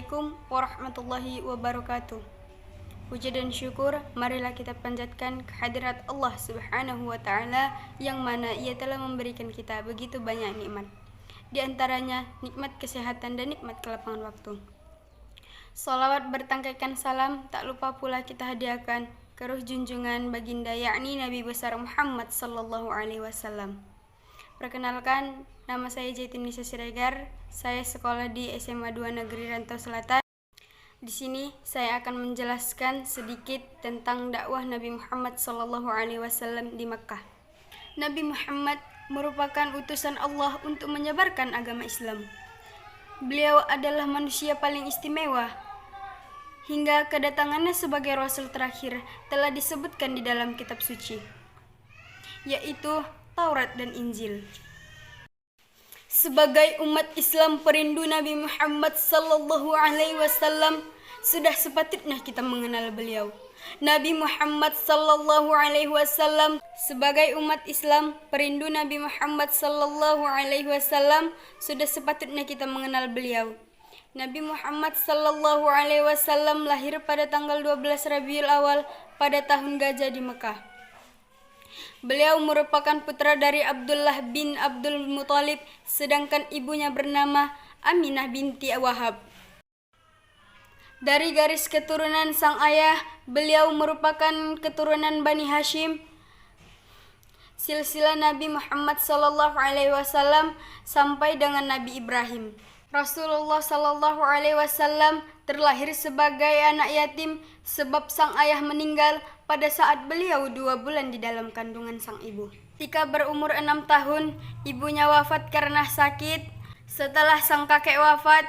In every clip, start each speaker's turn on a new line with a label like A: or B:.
A: Assalamualaikum warahmatullahi wabarakatuh. Puja dan syukur marilah kita panjatkan kehadirat Allah Subhanahu wa Ta'ala, yang mana Ia telah memberikan kita begitu banyak nikmat, di antaranya nikmat kesehatan dan nikmat kelapangan waktu. Salawat bertangkaikan salam tak lupa pula kita hadiahkan ke ruh junjungan baginda, yakni Nabi besar Muhammad sallallahu alaihi wasallam. Perkenalkan, nama saya Jaitunisa Siregar. Saya sekolah di SMA 2 Negeri Rantau Selatan. Di sini saya akan menjelaskan sedikit tentang dakwah Nabi Muhammad sallallahu alaihi wasallam di Makkah. Nabi Muhammad merupakan utusan Allah untuk menyebarkan agama Islam. Beliau adalah manusia paling istimewa. Hingga kedatangannya sebagai Rasul terakhir telah disebutkan di dalam kitab suci, yaitu Taurat dan Injil. Sebagai umat Islam perindu Nabi Muhammad sallallahu alaihi wasallam, sudah sepatutnya kita mengenal beliau. Nabi Muhammad sallallahu alaihi wasallam, sebagai umat Islam perindu Nabi Muhammad sallallahu alaihi wasallam, sudah sepatutnya kita mengenal beliau. Nabi Muhammad sallallahu alaihi wasallam lahir pada tanggal 12 Rabiul Awal pada tahun Gajah di Mekah. Beliau merupakan putra dari Abdullah bin Abdul Muthalib, sedangkan ibunya bernama Aminah binti Wahab. Dari garis keturunan sang ayah, beliau merupakan keturunan Bani Hashim. Silsilah Nabi Muhammad sallallahu alaihi wasallam sampai dengan Nabi Ibrahim. Rasulullah sallallahu alaihi wasallam terlahir sebagai anak yatim sebab sang ayah meninggal pada saat beliau 2 bulan di dalam kandungan sang ibu. Ketika berumur 6 tahun, ibunya wafat karena sakit. Setelah sang kakek wafat,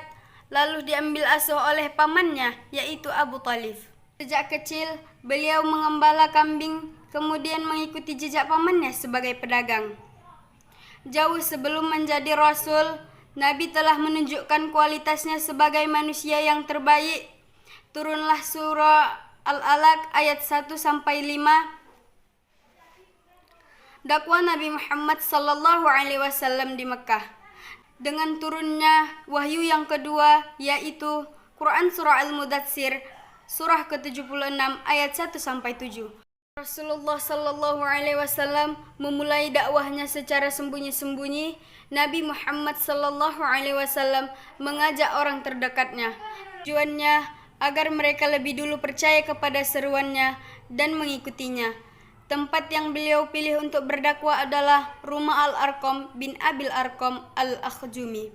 A: lalu diambil asuh oleh pamannya, yaitu Abu Thalib. Sejak kecil, beliau mengembala kambing, kemudian mengikuti jejak pamannya sebagai pedagang. Jauh sebelum menjadi Rasul, Nabi telah menunjukkan kualitasnya sebagai manusia yang terbaik. Turunlah surah Al-Alaq ayat 1-5. Dakwah Nabi Muhammad sallallahu alaihi wasallam di Mekah. Dengan turunnya wahyu yang kedua, yaitu Quran surah Al-Mudatsir surah ke-76 ayat 1-7. Rasulullah sallallahu alaihi wasallam memulai dakwahnya secara sembunyi-sembunyi. Nabi Muhammad sallallahu alaihi wasallam mengajak orang terdekatnya. Tujuannya agar mereka lebih dulu percaya kepada seruannya dan mengikutinya. Tempat yang beliau pilih untuk berdakwah adalah rumah Al-Arqam bin Abil Arqam Al-Akhjumi,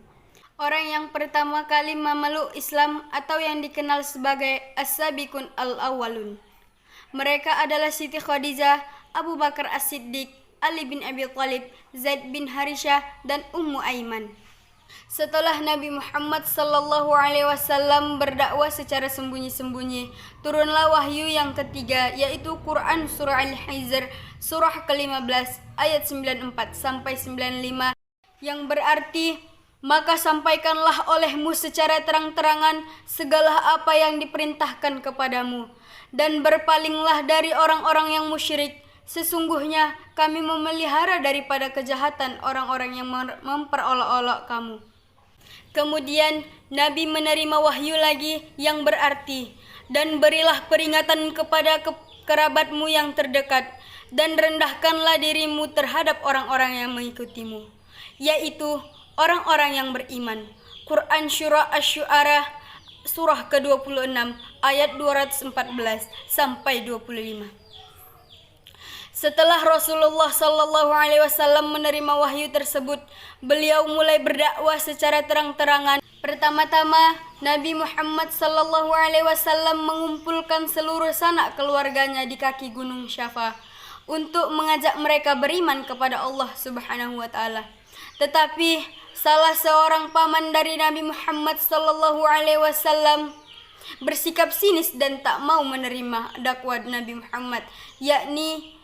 A: orang yang pertama kali memeluk Islam atau yang dikenal sebagai As-Sabiqun Al-Awwalun. Mereka adalah Siti Khadijah, Abu Bakar As-Siddiq, Ali bin Abi Thalib, Zaid bin Harithah, dan Ummu Aiman. Setelah Nabi Muhammad sallallahu alaihi wasallam berdakwah secara sembunyi-sembunyi, turunlah wahyu yang ketiga, yaitu Quran surah Al-Hijr surah ke-15 ayat 94-95, yang berarti, maka sampaikanlah olehmu secara terang-terangan segala apa yang diperintahkan kepadamu, dan berpalinglah dari orang-orang yang musyrik. Sesungguhnya kami memelihara daripada kejahatan orang-orang yang memperolok-olok kamu. Kemudian Nabi menerima wahyu lagi yang berarti, dan berilah peringatan kepada kerabatmu yang terdekat, dan rendahkanlah dirimu terhadap orang-orang yang mengikutimu, yaitu orang-orang yang beriman. Quran surah Asy-Syu'ara surah ke-26 ayat 214-25. Setelah Rasulullah sallallahu alaihi wasallam menerima wahyu tersebut, beliau mulai berdakwah secara terang-terangan. Pertama-tama, Nabi Muhammad sallallahu alaihi wasallam mengumpulkan seluruh sanak keluarganya di kaki Gunung Syafa untuk mengajak mereka beriman kepada Allah Subhanahu wa taala. Tetapi salah seorang paman dari Nabi Muhammad sallallahu alaihi wasallam bersikap sinis dan tak mau menerima dakwah Nabi Muhammad, yakni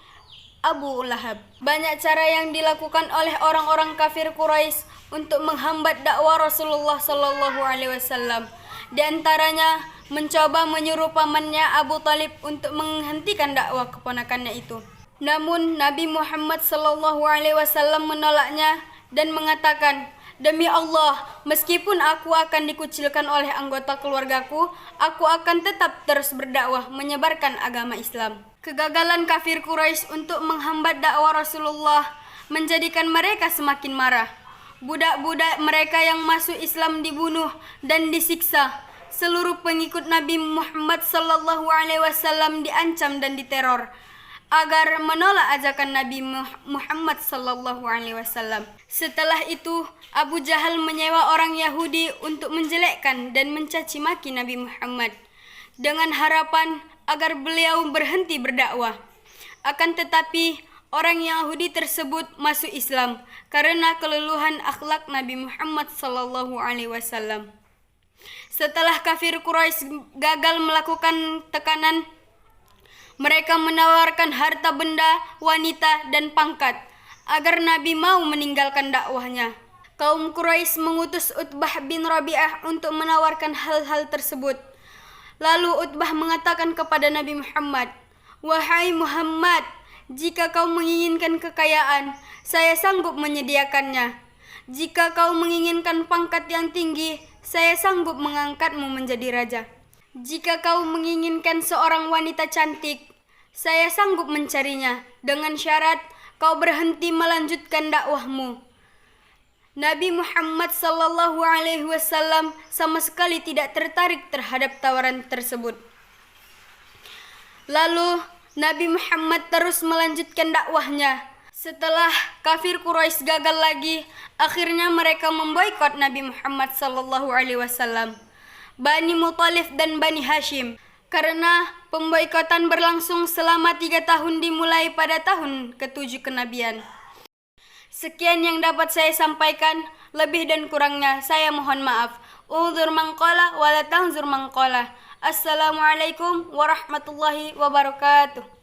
A: Abu Lahab. Banyak cara yang dilakukan oleh orang-orang kafir Quraisy untuk menghambat dakwah Rasulullah sallallahu alaihi wasallam. Di antaranya mencoba menyuruh pamannya Abu Thalib untuk menghentikan dakwah keponakannya itu. Namun Nabi Muhammad sallallahu alaihi wasallam menolaknya dan mengatakan, Demi Allah, meskipun aku akan dikucilkan oleh anggota keluargaku, aku akan tetap terus berdakwah menyebarkan agama Islam. Kegagalan kafir Quraisy untuk menghambat dakwah Rasulullah menjadikan mereka semakin marah. Budak-budak mereka yang masuk Islam dibunuh dan disiksa. Seluruh pengikut Nabi Muhammad sallallahu alaihi wasallam diancam dan diteror agar menolak ajakan Nabi Muhammad sallallahu alaihi wasallam. Setelah itu, Abu Jahal menyewa orang Yahudi untuk menjelekkan dan mencaci maki Nabi Muhammad dengan harapan agar beliau berhenti berdakwah. Akan tetapi, orang Yahudi tersebut masuk Islam karena keluluhan akhlak Nabi Muhammad sallallahu alaihi wasallam. Setelah kafir Quraisy gagal melakukan tekanan, mereka menawarkan harta benda, wanita, dan pangkat agar Nabi mau meninggalkan dakwahnya. Kaum Quraisy mengutus Utbah bin Rabi'ah untuk menawarkan hal-hal tersebut. Lalu Utbah mengatakan kepada Nabi Muhammad, "Wahai Muhammad, jika kau menginginkan kekayaan, saya sanggup menyediakannya. Jika kau menginginkan pangkat yang tinggi, saya sanggup mengangkatmu menjadi raja. Jika kau menginginkan seorang wanita cantik, saya sanggup mencarinya dengan syarat kau berhenti melanjutkan dakwahmu." Nabi Muhammad sallallahu alaihi wasallam sama sekali tidak tertarik terhadap tawaran tersebut. Lalu Nabi Muhammad terus melanjutkan dakwahnya. Setelah kafir Quraisy gagal lagi, akhirnya mereka memboikot Nabi Muhammad sallallahu alaihi wasallam, Bani Muthalib dan Bani Hashim. Karena pemboikotan berlangsung selama 3 tahun dimulai pada tahun ke-7 kenabian. Sekian yang dapat saya sampaikan, lebih dan kurangnya saya mohon maaf. Unzur man qala wa la tanzur man qala. Assalamualaikum warahmatullahi wabarakatuh.